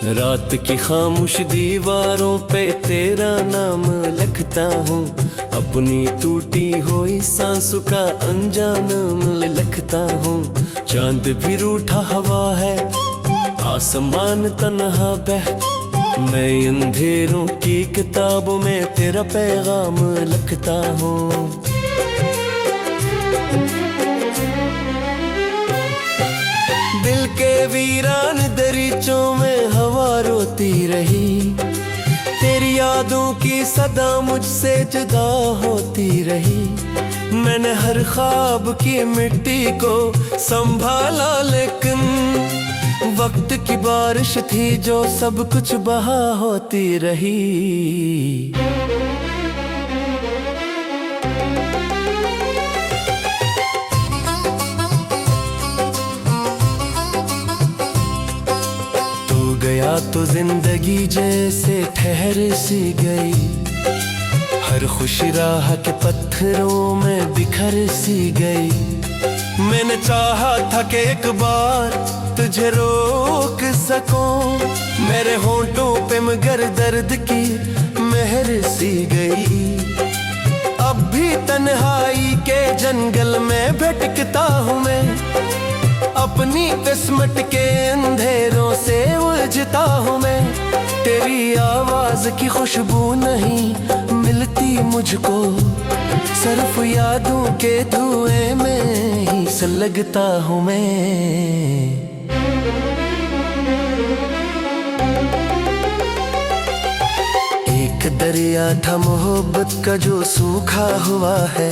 रात की खामोश दीवारों पे तेरा नाम लिखता हूँ, अपनी टूटी हुई सांसों का अनजान लिखता हूँ। चांद भी रूठा हवा है, आसमान तन्हा बह, मैं अंधेरों की किताबों में तेरा पैगाम लिखता हूँ। दिल के वीरान दरीचों में हवा रोती रही, तेरी यादों की सदा मुझसे जुदा होती रही। मैंने हर ख्वाब की मिट्टी को संभाला, लेकिन वक्त की बारिश थी जो सब कुछ बहा होती रही। गया तो जिंदगी जैसे ठहर सी गई, हर खुशी राह के पत्थरों में बिखर सी गई। मैंने चाहा था कि एक बार तुझे रोक सकूं, मेरे होंठों पे मगर दर्द की मेहर सी गई। अब भी तन्हाई के जंगल में भटकता हूँ मैं, अपनी किस्मत के अंधेरों से उलझता हूँ मैं। तेरी आवाज की खुशबू नहीं मिलती मुझको, सिर्फ यादों के धुएं में ही सुलगता हूँ मैं। एक दरिया था मोहब्बत का जो सूखा हुआ है,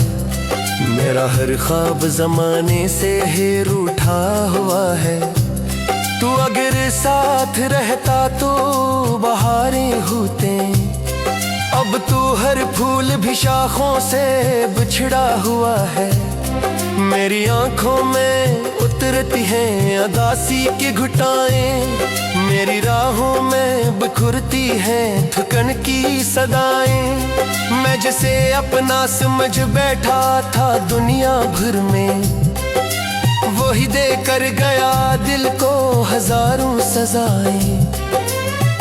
मेरा हर ख्वाब जमाने से ही रूठा हुआ है। तू अगर साथ रहता तो बहारें होते, अब तू हर फूल भी शाखों से बिछड़ा हुआ है। मेरी आंखों में उतरती हैं उदासी की घुटाएं, मेरी राहों में बिखरती हैं थकन की सदाएं। मैं जिसे अपना समझ बैठा था दुनिया भर में, वही देकर गया दिल को हजारों सजाएं।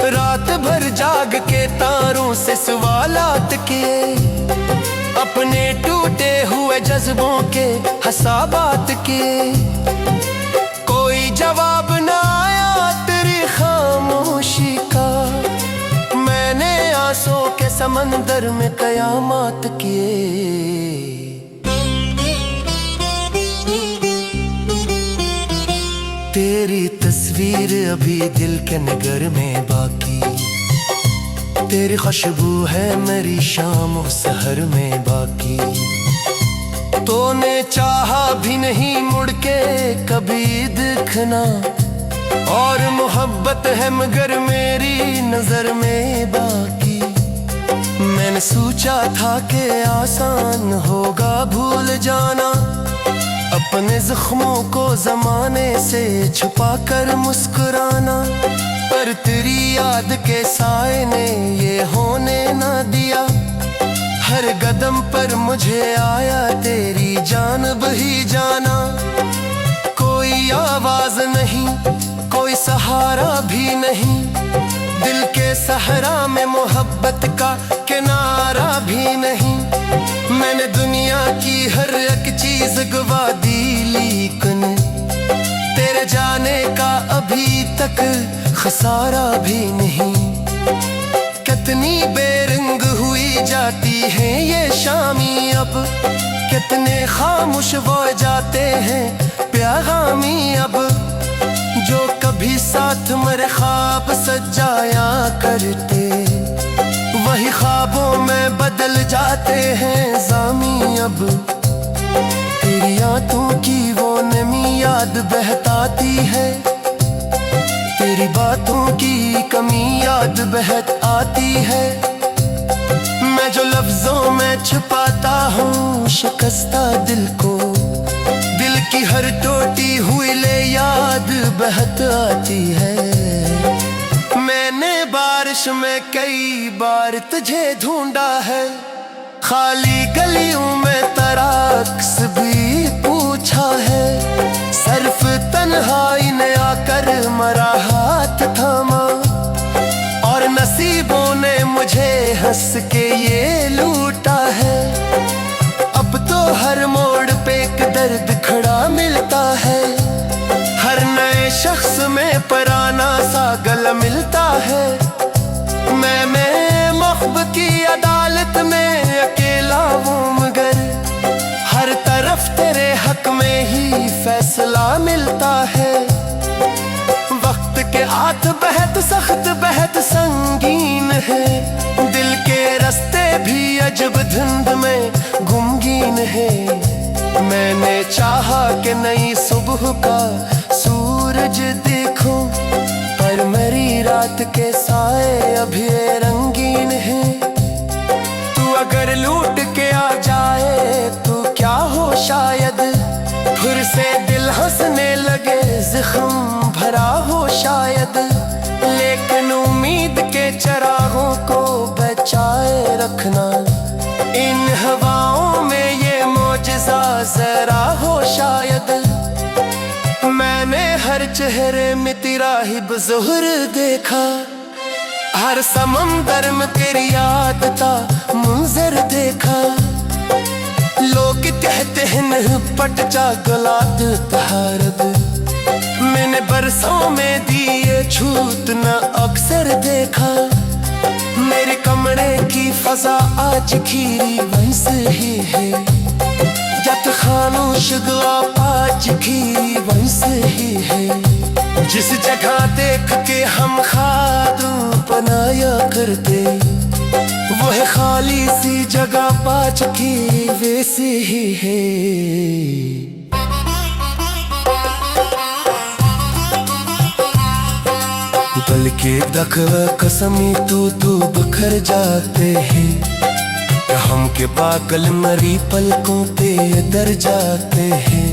रात भर जाग के तारों से सवालात किए, अपने टूटे हुए जज्बों के हसाबात किए। कोई जवाब ना आया तेरी खामोशी का, मैंने आंसुओं के समंदर में कयामत किए। तेरी तस्वीर अभी दिल के नगर में बाकी, तेरी खुशबू है मेरी शाम और सहर में बाकी। तूने चाहा भी नहीं मुड़ के कभी दिखना, और मोहब्बत है मगर मेरी नजर में बाकी। मैंने सोचा था कि आसान होगा भूल जाना, अपने जख्मों को जमाने से छुपा कर मुस्कुराना, पर तेरी याद के साए ने ये होने ना दिया। हर कदम पर मुझे आया तेरी जानब ही जाना। कोई आवाज नहीं, कोई सहारा भी नहीं, दिल के सहरा में मोहब्बत का किनारा भी नहीं। मैंने दुनिया की हर एक चीज गवा दी, लेकिन तेरे जाने का अभी तक खसारा भी नहीं। कितनी बेरंग हुई जाती है ये शामी अब, कितने खामोश हो जाते हैं प्यागामी अब। जो कभी साथ मेरे ख्वाब सजाया करते, वही ख्वाबों में बदल जाते हैं जामी अब। तेरी आंखों की वो नमी याद बहताती है, तेरी बातों की कमी याद बहत आती है। मैं जो लफ्जों में छुपाता हूँ शिकस्ता दिल को, दिल की हर टूटी हुई ले याद बहत आती है। मैंने बारिश में कई बार तुझे ढूंढा है, खाली गलियों में तराक्स भी पूछा है। सिर्फ तन्हाई ने आकर मरा हाथ थामा, हंस के ये लूटा है। अब तो हर मोड़ पे एक दर्द खड़ा मिलता है। हर नए शख्स में पराना सा गला मिलता है। मैं मोहब्बत की अदालत में अकेला हूँ, मगर हर तरफ तेरे हक में ही फैसला मिलता है। वक्त के हाथ बेहद सख्त बेहद संगीन है। दिल के रास्ते भी अजब धुंध में गुमगीन है। मैंने चाहा कि नई सुबह का सूरज देखूं, पर मेरी रात के साए अभी रंगीन है। तू अगर लूट के आ जाए तो क्या हो, शायद फिर से दिल हंसने लगे, जख्म भरा हो शायद। लेकिन उम्मीद के चरागों को बचाए रखना, इन हवाओं में ये मौजज़ा जरा हो शायद। मैंने हर चेहरे में तेरा ही ज़ुहर देखा, हर समंदर में तेरी याद का मंजर देखा। लोग कहते हैं नहीं पट जा गलात तहारद, मैंने बरसों में दिए छूट न अक्सर देखा। मेरे कमरे की फजा आज खीरी वैसे ही है, जब खामोश आज खीरी वैसे ही है। जिस जगह देख के हम खाद बनाया करते, वह खाली सी जगह पाच की वैसे ही है। बल्कि दखवा कसमी तू बखर जाते हैं। हम के पागल मरी पलकों पे दर जाते हैं।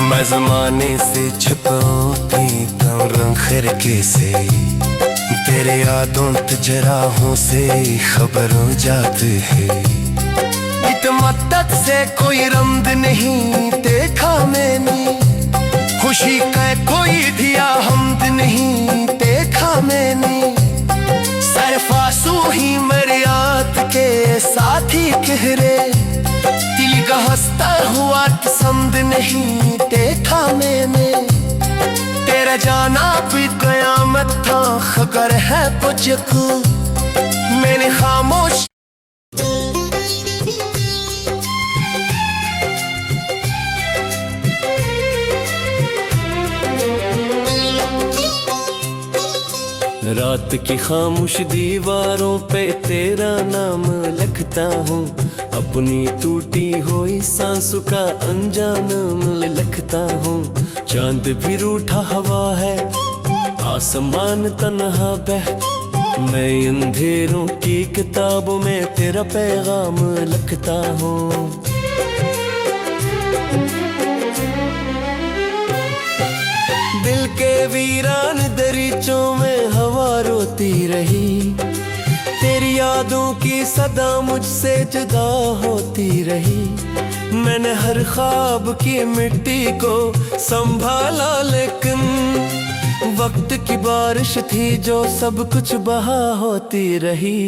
मैं ज़माने से छुपाती कम रंग खिड़की से, तेरे यादों तजराहों से खबर हो जाती है। इतमत से कोई रमद नहीं देखा मैंने, खुशी का कोई दिया हमद नहीं देखा मैंने। सरफासू ही मरियात के साथी कहरे, दिल का हंसता हुआ समद नहीं देखा मैंने। तेरा जाना भी कयामत था, खबर है मुझको, मैंने खामोश। रात की खामोश दीवारों पे तेरा नाम लिखता हूँ, अपनी टूटी हुई सांसों का अनजान लिखता हूँ। चांद भी रूठा हवा है, आसमान तन्हा बह, मैं अंधेरों की किताबों में तेरा पैगाम लिखता हूँ। दिल के वीरान दरीचों में हवा रोती रही, तेरी यादों की सदा मुझसे जुदा होती रही। मैंने हर ख्वाब की मिट्टी को संभाला, लेकिन वक्त की बारिश थी जो सब कुछ बहा होती रही।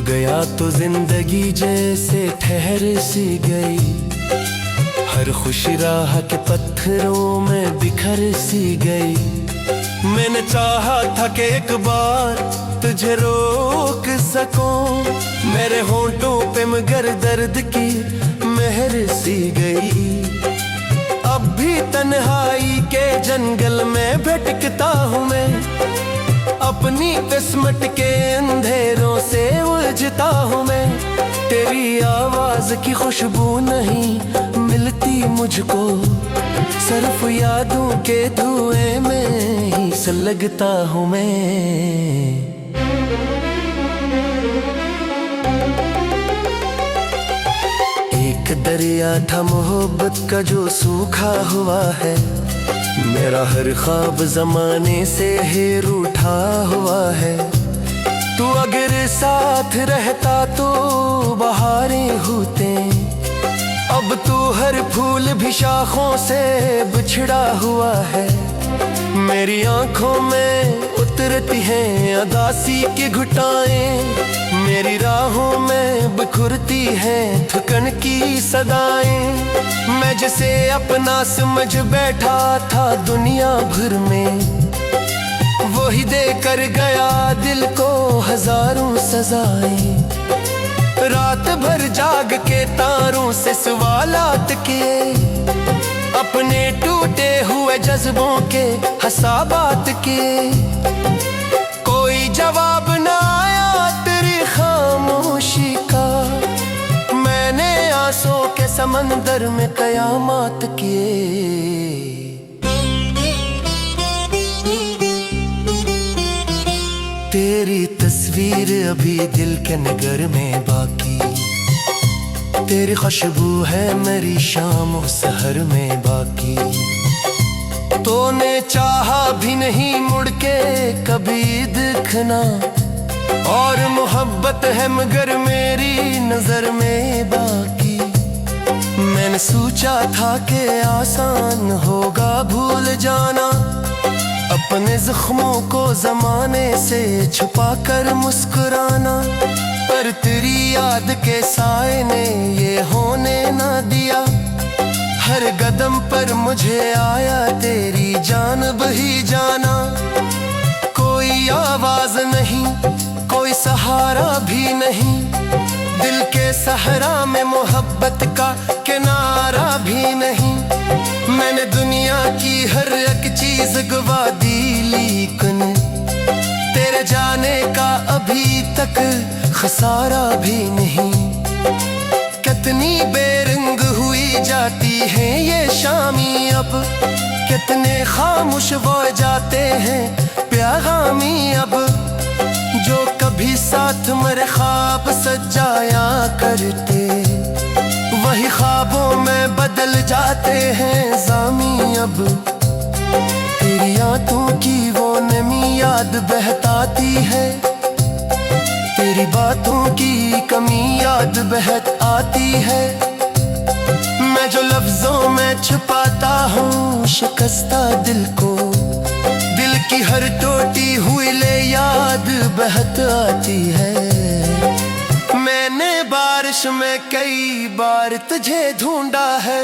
गया तो जिंदगी जैसे ठहर सी गई, हर खुशी राह के पत्थरों में बिखर सी गई। मैंने चाहा था कि एक बार तुझे रोक सकूं, मेरे होंठों पे मगर दर्द की मेहर सी गई। अब भी तन्हाई के जंगल में भटकता हूँ मैं, अपनी किस्मत के अंधेरों से उलझता हूँ मैं। तेरी आवाज की खुशबू नहीं मिलती मुझको, सिर्फ यादों के धुएं में ही सुलगता हूँ मैं। एक दरिया था मोहब्बत का जो सूखा हुआ है, मेरा हर ख्वाब ज़माने से ही रूठा हुआ है। तू अगर साथ रहता तो बहारें होते, अब तू हर फूल भी शाखों से बिछड़ा हुआ है। मेरी आंखों में उतरती हैं अदासी की घुटाएं, मेरी राहों में बिखुरती हैं थकन की सदाएं। मैं जिसे अपना समझ बैठा था दुनिया भर में, वही दे कर गया दिल को हजारों सजाएं। रात भर जाग के तारों से सवालात किए, अपने टूटे हुए जज्बों के हसाबात किए। कोई जवाब न आया तेरी खामोशी का, मैंने आंसू के समंदर में कयामत किए। तेरी तस्वीर अभी दिल के नगर में बाकी, तेरी खुशबू है मेरी शाम और सहर में बाकी। तूने चाहा भी नहीं मुड़ के कभी दिखना, और मोहब्बत है मगर मेरी नजर में बाकी। मैंने सोचा था कि आसान होगा भूल जाना, अपने जख्मों को जमाने से छुपा कर मुस्कुराना। पर तेरी याद के साए ने ये होने ना दिया, हर कदम पर मुझे आया तेरी जानब ही जाना। कोई आवाज नहीं, कोई सहारा भी नहीं, दिल के सहरा में मोहब्बत का किनारा भी नहीं। मैंने दुनिया की हर एक चीज गवा दी, लेकिन तेरे जाने का अभी तक खसारा भी नहीं। कितनी बेरंग हुई जाती है ये शामी अब, कितने खामोश हो जाते हैं प्यागामी अब। जो कभी साथ मेरे ख्वाब सजाया करते, वही ख्वाबों में बदल जाते हैं जामी अब। तेरी आंखों की वो नमी याद बहताती है, तेरी बातों की कमी याद बहत आती है। मैं जो लफ्जों में छुपाता हूँ शिकस्ता दिल को, दिल की हर टूटी हुई ले याद बहत आती है। मैंने बारिश में कई बार तुझे ढूंढा है,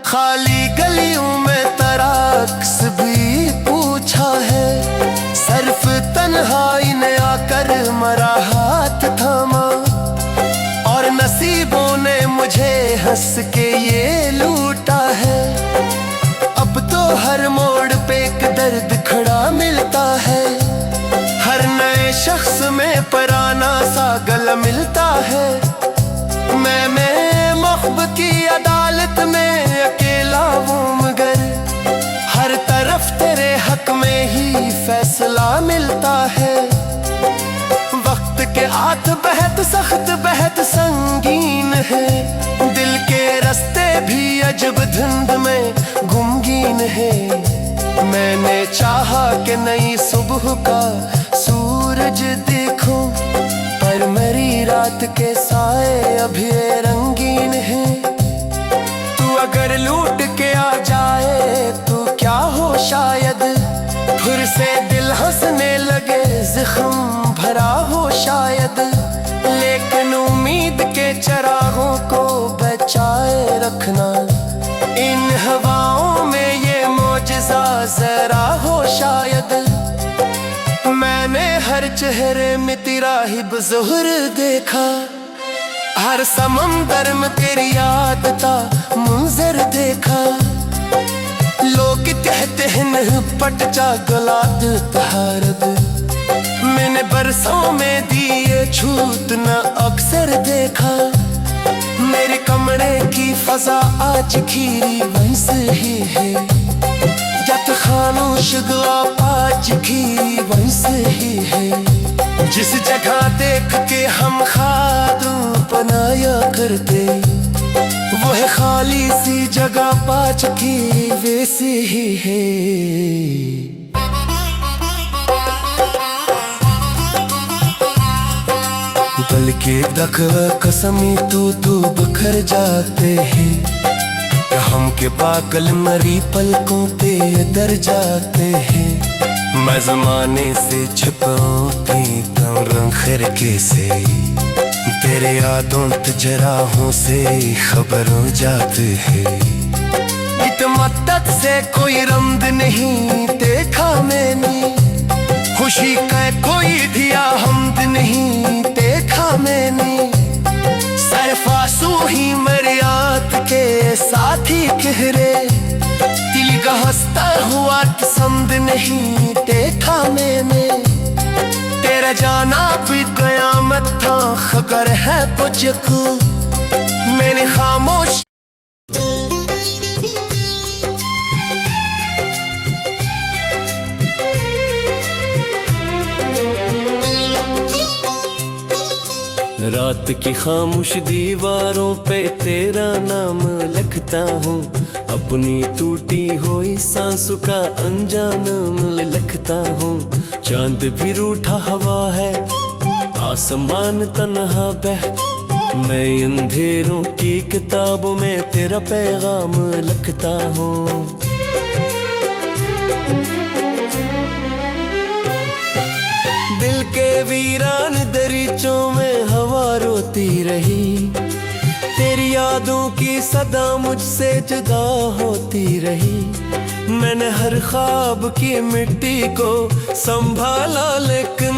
खाली गलियों में तराक्स भी पूछा है। सिर्फ तन्हाई ने आकर मरा हाथ थामा, और नसीबों ने मुझे हंस के ये लूटा है। अब तो हर मोड़ पे एक दर्द खड़ा मिलता है, हर नए शख्स में पुराना सा गला मिलता है। मैं मोहब्बत की अदालत में अकेला हूँ, मगर हर तरफ तेरे हक में ही फैसला मिलता है। वक्त के हाथ बेहद सख्त बेहद संगीन है, दिल के रास्ते भी अजब धुंध में गुमगीन है। मैंने चाहा कि नई सुबह का सूरज देखूं, पर मेरी रात के साए अभी रंगीन है। तू अगर लूट के आ जाए तो क्या हो शायद, फिर से दिल हंसने लगे जख्म भरा हो शायद। लेकिन उम्मीद के चरागों को बचाए रखना, इन हवाओं में ये मौजज़ा जरा हो शायद। मैंने हर चेहरे में तेरा ही ज़ुहर देखा, हर समंदर में तेरी याद का मंजर देखा। लोग कहते हैं पट जा गलात तहारद, मैंने बरसों में दिए छूट न अक्सर देखा। मेरे कमरे की फजा आज खीरी वैसे ही है, जब खामोश आज खीरी वैसे ही है। जिस जगह देख के हम खादू पनाया करते, वह खाली सी जगह पाच की वैसे ही है। बल्कि दखवा कसमी तू बखर जाते हैं, के पागल मरी पलकों पे दर जाते हैं। मैं ज़माने से छुपाती कम खिड़की से, तेरे यादों तजराहों से खबर हो जाती है। इत मदद से कोई रमद नहीं देखा मैंने, खुशी का कोई दिया हमद नहीं देखा मैंने। सरफासू ही मरियात के साथी कहरे, दिल का हंसता हुआ पसंद नहीं देखा मैंने। तेरा जाना भी कयामत था खबर है मुझको, मैंने खामोश। रात की खामोश दीवारों पे तेरा नाम लिखता हूँ, अपनी टूटी हुई सांसों का अनजान लिखता हूँ। चांद भी रूठा हवा है, आसमान तन्हा बह, मैं अंधेरों की किताबों में तेरा पैगाम लिखता हूँ। दिल के वीरान दरीचों में हवा रोती रही, तेरी यादों की सदा मुझसे जुदा होती रही। मैंने हर ख्वाब की मिट्टी को संभाला, लेकिन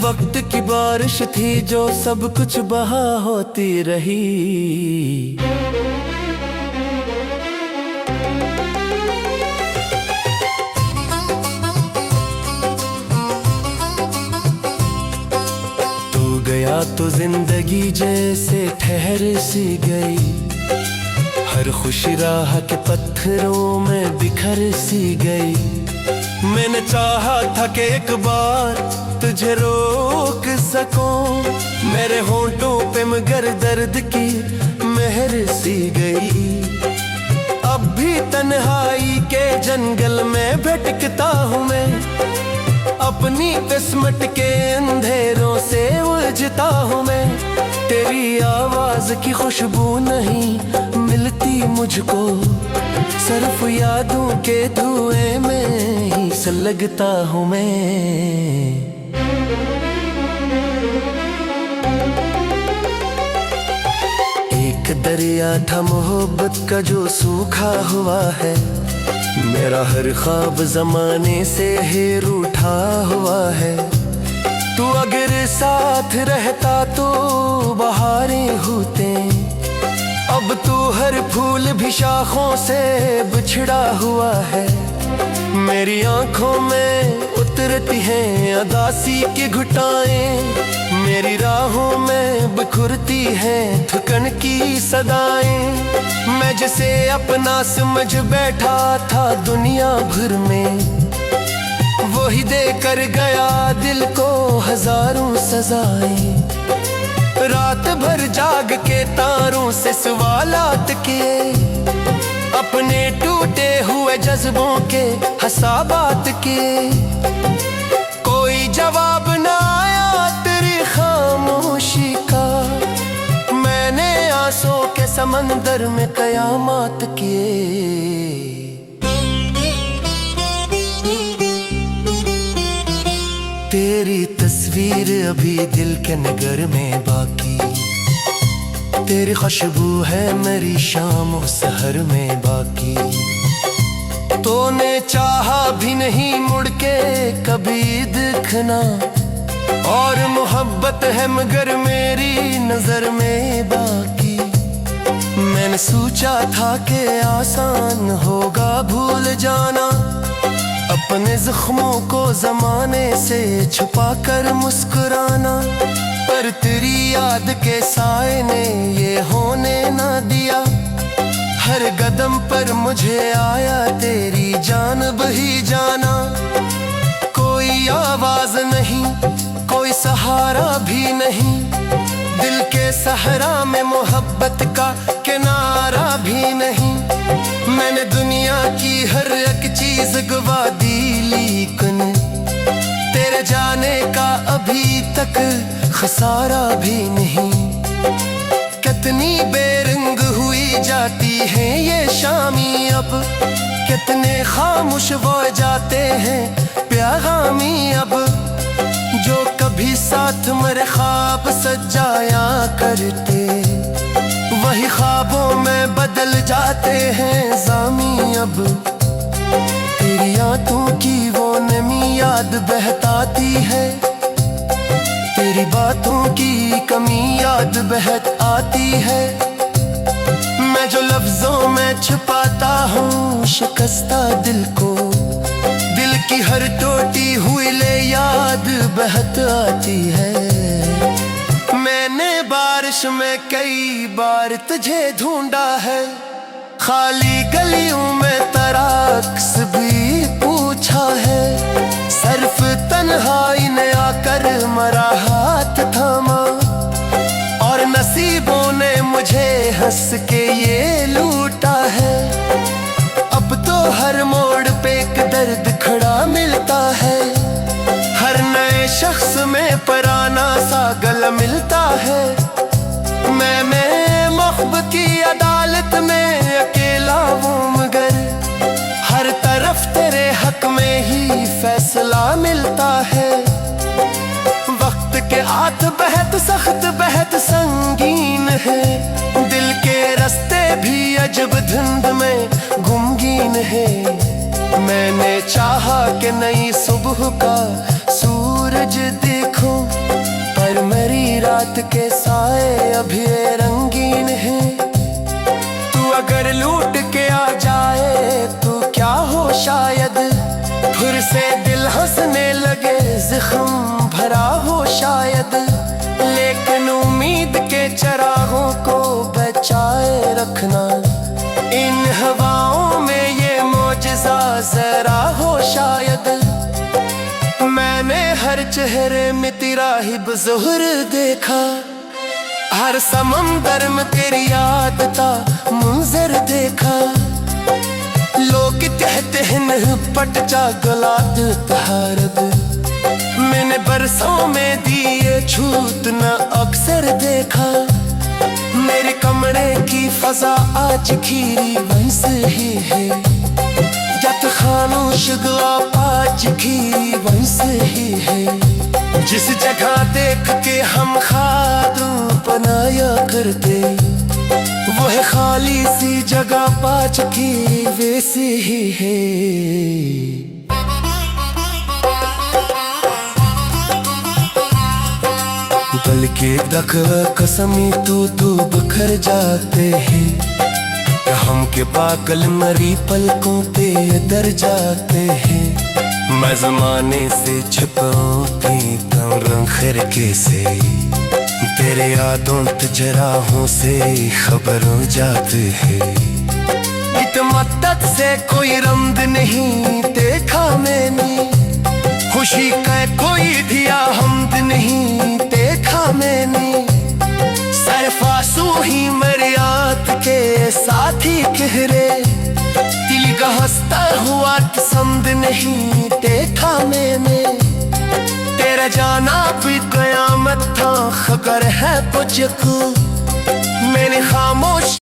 वक्त की बारिश थी जो सब कुछ बहा होती रही। गया तो जिंदगी जैसे ठहर सी गई, हर खुशी राह के पत्थरों में बिखर सी गई। मैंने चाहा था कि एक बार तुझे रोक सकूं, मेरे होंठों पे मगर दर्द की मेहर सी गई। अब भी तन्हाई के जंगल में भटकता हूँ मैं, अपनी किस्मत के अंधेरों से उलझता हूँ मैं। तेरी आवाज की खुशबू नहीं मिलती मुझको, सिर्फ यादों के धुएं में ही सुलगता हूँ मैं। एक दरिया था मोहब्बत का जो सूखा हुआ है, मेरा हर ख्वाब जमाने से ही रूठा हुआ है। तू अगर साथ रहता तो बहारें होते, अब तू हर फूल भी शाखों से बिछड़ा हुआ है। मेरी आंखों में उतरती हैं उदासी की घुटाएं, मेरी राहों में बिखरती हैं थकन की सदाएं। मैं जिसे अपना समझ बैठा था दुनिया भर में, वही देकर गया दिल को हजारों सजाएं। रात भर जाग के तारों से सवालात किए, अपने टूटे हुए जज्बों के हसाबात किए। कोई जवाब ना आया तेरी खामोशी का, मैंने आंसू के समंदर में कयामत किए। तेरी तस्वीर अभी दिल के नगर में बाकी, तेरी खुशबू है मेरी शाम सहर में बाकी। तूने चाहा भी नहीं मुड़ के कभी दिखना, और मोहब्बत है मगर मेरी नजर में बाकी। मैंने सोचा था कि आसान होगा भूल जाना, अपने जख्मों को जमाने से छुपा कर मुस्कुराना। पर तेरी याद के साए ने ये होने ना दिया, हर कदम पर मुझे आया तेरी जानब ही जाना। कोई आवाज नहीं, कोई सहारा भी नहीं, दिल के सहरा में मोहब्बत का किनारा भी नहीं। मैंने दुनिया की हर एक चीज गवा दी, लेकिन तेरे जाने का अभी तक खसारा भी नहीं। कितनी बेरंग हुई जा आती हैं ये शामी अब, कितने खामोश वो जाते हैं प्यागामी अब। जो कभी साथ मेरे ख्वाब सजाया करते, वही ख्वाबों में बदल जाते हैं जामी अब। तेरी आंखों की वो नमी याद बहताती है, तेरी बातों की कमी याद बहत आती है। मैं जो लफ्जों में छुपाता हूँ शिकस्ता दिल को, दिल की हर टूटी हुई ले याद बहत आती है। मैंने बारिश में कई बार तुझे ढूंढा है, खाली गलियों में तराक्स भी पूछा है। सिर्फ तन्हाई ने आकर मरा हाथ थामा, और नसीबों ने मुझे हंस के ये लूटा है। अब तो हर मोड़ पे एक दर्द खड़ा मिलता है, हर नए शख्स में पराना सा गला मिलता है। मैं मोहब्बत की अदालत में अकेला हूँ, मगर हर तरफ तेरे हक में ही फैसला मिलता है। वक्त के हाथ बेहद सख्त बेहद संगीन है, दिल के रास्ते भी अजब धुंध में गुमगीन है। मैंने चाहा कि नई सुबह का सूरज देखूं, पर मेरी रात के साए अभी रंगीन है। तू अगर लूट के आ जाए तो क्या हो शायद, फिर से दिल हंसने लगे जख्म भरा हो शायद। लेकिन उम्मीद के चरागों को बचाए रखना, इन हवाओं में ये मौजज़ा जरा हो शायद। मैंने हर चेहरे में तेरा ही बज़ुहर देखा, हर समंदर में तेरी याद का मंजर देखा। लोग कहते हैं पट जा गलात तहारद, मैंने बरसों में दिए छूत न अक्सर देखा। मेरे कमरे की फजा आज खीरी वैसे ही है, जत खामोश गुलाब आज खीरी वैसे ही है। जिस जगह देख के हम खादू बनाया करते, वो है खाली सी जगह पा चुकी वैसे ही है। पल के दख कसमी तू बखर जाते हैं, हम के पागल मरी पलकों पे दर जाते हैं। मैं ज़माने से छुपाती रंग खिड़की से, तेरे यादों तजराहों से खबर हो जाती है। इत मद्दत से कोई रंग नहीं देखा मैंने, खुशी का कोई दिया हमद नहीं देखा मैंने। सिर्फ आंसू ही मेरे याद के साथी कहरे, दिल का हंसता हुआ पसंद नहीं देखा मैंने। तेरा जाना भी कयामत था खबर है मुझको, मैंने खामोश